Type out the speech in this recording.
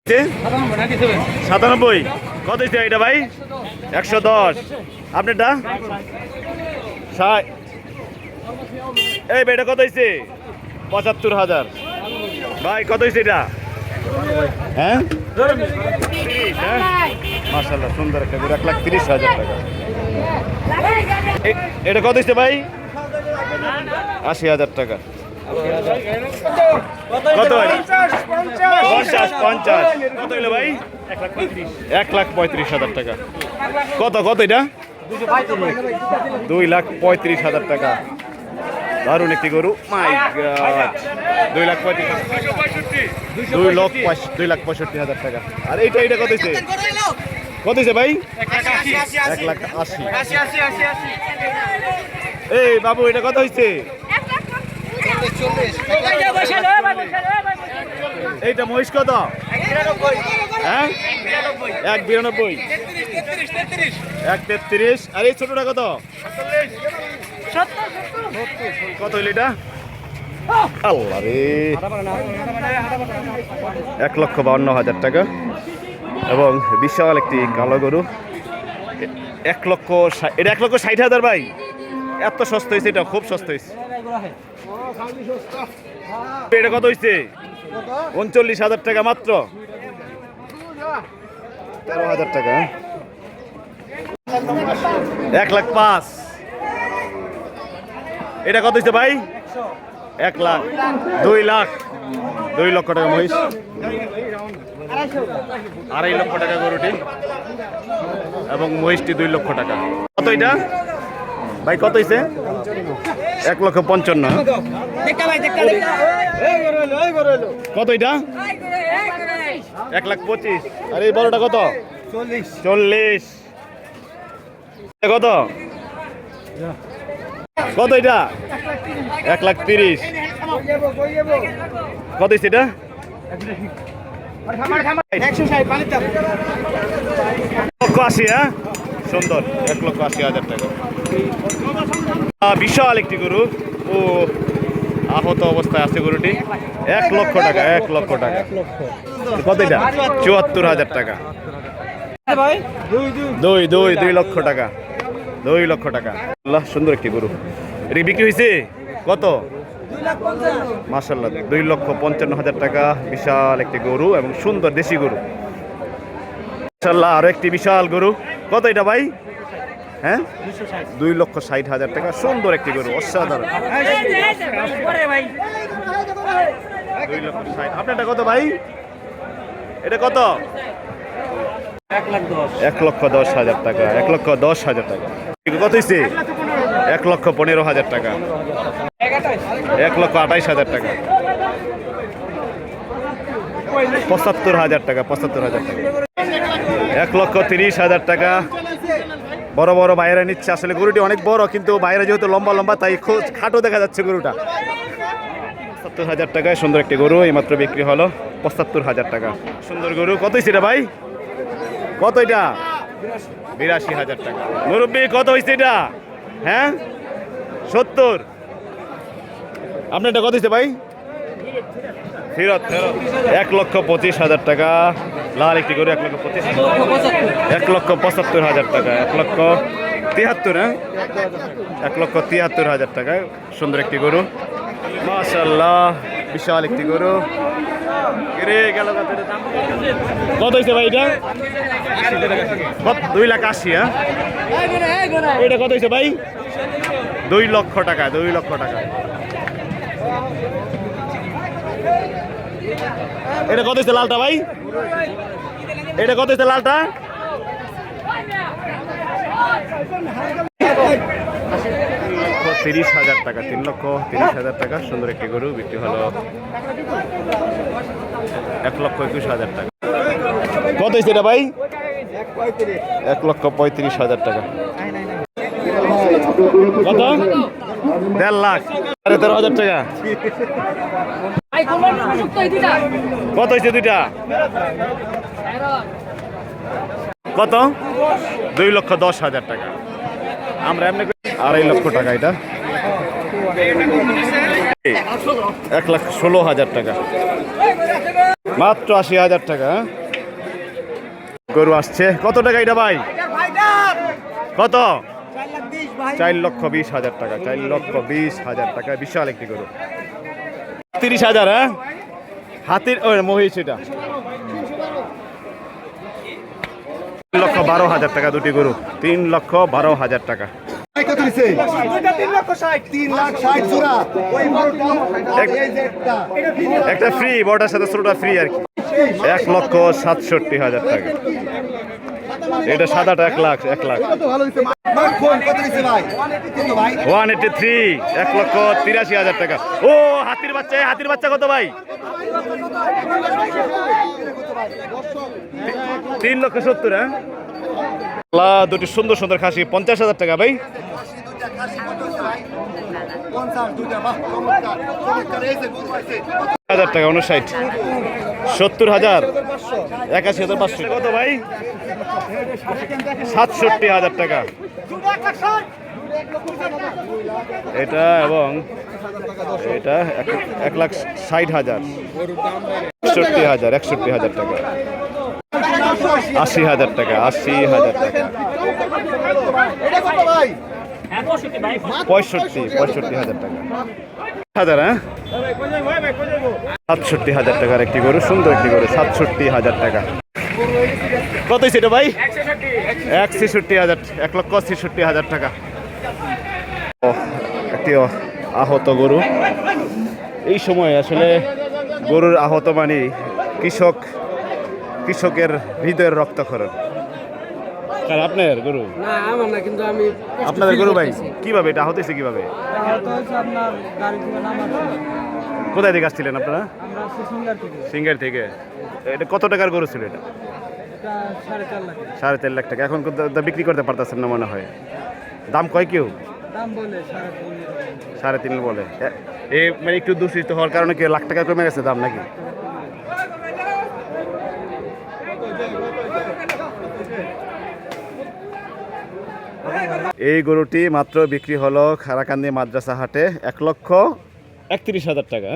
97 কত হয়েছে এটা ভাই? 110। আপনারটা 60। এই ভাই এটা কত হয়েছে? 75,000। ভাই কত হয়েছে এটা? হ্যাঁ 30। হ্যাঁ মাশাআল্লাহ সুন্দর একটা গরু, 1,30,000 টাকা। এটা কত হয়েছে ভাই? 80,000 টাকা। কত? 50 কত হলো ভাই? 1,35,000 টাকা। কত কত এটা? 2,35,000 টাকা। দারুণ একটি গরু। মাই গড, 2,65,000 টাকা। আর এইটা এটা কত হয়েছে? কত হয়েছে ভাই? 1,80,000। এই বাবু এটা কত হয়েছে? এইটা মহিষ কত? হ্যাঁ 1,92। 1,33। আর এই ছোটটা কত? কত হইল এটা? আল্লাহ রে, 1,52,000 টাকা। এবং বিশাল একটি কালো গরু। 1,60,000। এটা 1,60,000 ভাই। এত সস্তা হয়েছে, এটা খুব সস্তা হয়েছে। এটা কত হয়েছে? 39,000 টাকা মাত্র। 13,000 টাকা। 1,05,000। এটা কত হয়েছে ভাই? 1 লাখ। 2 লাখ। 2 লক্ষ টাকা মহিষ। 2.5 লক্ষ টাকা গরুটি এবং মহিষটি 2 লক্ষ টাকা। কত এটা ভাই? কত হয়েছে? 1,55,000। কত এটা? 1,25,000। আর এই বড়টা কত? 40। কত কত এটা? 1,30,000। কত হয়েছে এটা? 1,80,000। হ্যাঁ সুন্দর, 1,80,000 টাকা। বিশাল একটি গরু। ও আহত অবস্থায় আছে গরুটি। 1 লক্ষ টাকা। 1 লক্ষ টাকা। কত এটা? 74,000 টাকা। 2 লক্ষ টাকা। 2 লক্ষ টাকা। আল্লাহ সুন্দর একটি গরু। এটা বিক্রি হয়েছে কত? মাশাআল্লাহ 2,55,000 টাকা। বিশাল একটি গরু এবং সুন্দর দেশি গরু। মাশাআল্লাহ আরো একটি বিশাল গরু। কত এটা ভাই? হ্যাঁ 2,60,000 টাকা। সুন্দর একটি গরু, অসাধারণ। 2,60,000। আপনারটা কত ভাই? এটা কত? 1,10,000 টাকা। 1,10,000 টাকা। কত হয়েছে? 1,15,000 টাকা। 1,28,000 টাকা। 75,000 টাকা। 75,000 টাকা। 1,30,000 টাকা। বড় বড় বাইরে নিচ্ছে। আসলে গরুটি অনেক বড়, কিন্তু বাইরে যেহেতু লম্বা লম্বা তাই খাটো দেখা যাচ্ছে গরুটা। 75,000 টাকায় সুন্দর একটি গরু এইমাত্র বিক্রি হলো। 75,000 টাকা। সুন্দর গরু। কত হয়েছে এটা ভাই? কত এটা? 82,000 টাকা। মুরব্বী কত হয়েছে এটা? হ্যাঁ 70। আপনার এটা কত হয়েছে ভাই? ফেরত। 1,25,000 টাকা। লাল একটি গরু। 1,75,000 টাকা। 1,73,000। হ্যাঁ 1,73,000 টাকায় সুন্দর একটি গরু। মাশাআল্লাহ বিশাল একটি গরু। কত হয়েছে ভাই এটা? 2,80,000। হ্যাঁ এটা কত হয়েছে ভাই? 2 লক্ষ টাকা। 2 লক্ষ টাকা। এটা কত হয়েছে লালটা ভাই? এটা কত হয়েছে লালটা? 3,30,000 টাকা। 3,30,000 টাকা। সুন্দর একটি গরু বিক্রি হলো 1,21,000 টাকা। কত হয়েছে এটা ভাই? 1,35,000 টাকা। কত? 1.5 লাখ। 13,000 টাকা। কত হয়েছে দুইটা? কত? 2,10,000 টাকা। আমরা এমনি 2.5 লক্ষ টাকা। এটা 1,16,000 টাকা। মাত্র 80,000 টাকা। গরু আসছে কত টাকা এটা ভাই? কত? 4,20,000 টাকা। 4,20,000 টাকা বিশাল একটি গরু। 30,000 হ্যাঁ হাতির ওই মহিষ এটা। 3,12,000 টাকা দুটি গরু। 3,12,000 টাকা। একটা ফ্রি বড়টার সাথে ছোটটা ফ্রি আর কি। 1,67,000 টাকা। এটা সাদাটা 1 লাখ। 183 1,83,000 টাকা। ও হাতির বাচ্চা কত ভাই? 3,70,000 হ্যাঁ। দুটি সুন্দর সুন্দর খাসি 50,000 টাকা ভাই। 50,000 টাকা 59 70,000 81,500 কত ভাই? 67,000 টাকা এটা এবং এটা 1,60,000 61,000 টাকা 80,000 টাকা 80,000 টাকা 65,000 টাকা হ্যাঁ 67,000 টাকার একটি গরু সুন্দর একটি গরু 67,000 টাকা। কত সেটা ভাই? 61,000 1,63,000 টাকা। একটি আহত গরু। এই সময় আসলে গরুর আহত মানে কৃষকের হৃদয়ের রক্তক্ষরণ। আর আপনার গরু? না আমার না, কিন্তু আমি আপনাদের গরু ভাই কিভাবে এটা আহত হয়েছে কিভাবে? আপনার গাড়ি থেকে নামাচ্ছি। কোথায় থেকে আসছিলেন আপনারা? আমরা সিঙ্গার থেকে। সিঙ্গার থেকে। এটা কত টাকার গরু ছিল এটা? এটা 4.5 লাখ। 4.5 লাখ টাকা। এখন বিক্রি করতে পারতেছেন না মনে হয়। দাম কয় কেউ? দাম বলে 3.5 বলে। মানে একটু দূষিত হওয়ার কারণে কি লাখ টাকা কমে গেছে দাম নাকি? এই গরুটি মাত্র বিক্রি হলো খারাকান্দি মাদ্রাসা হাটে 1,31,000 টাকা।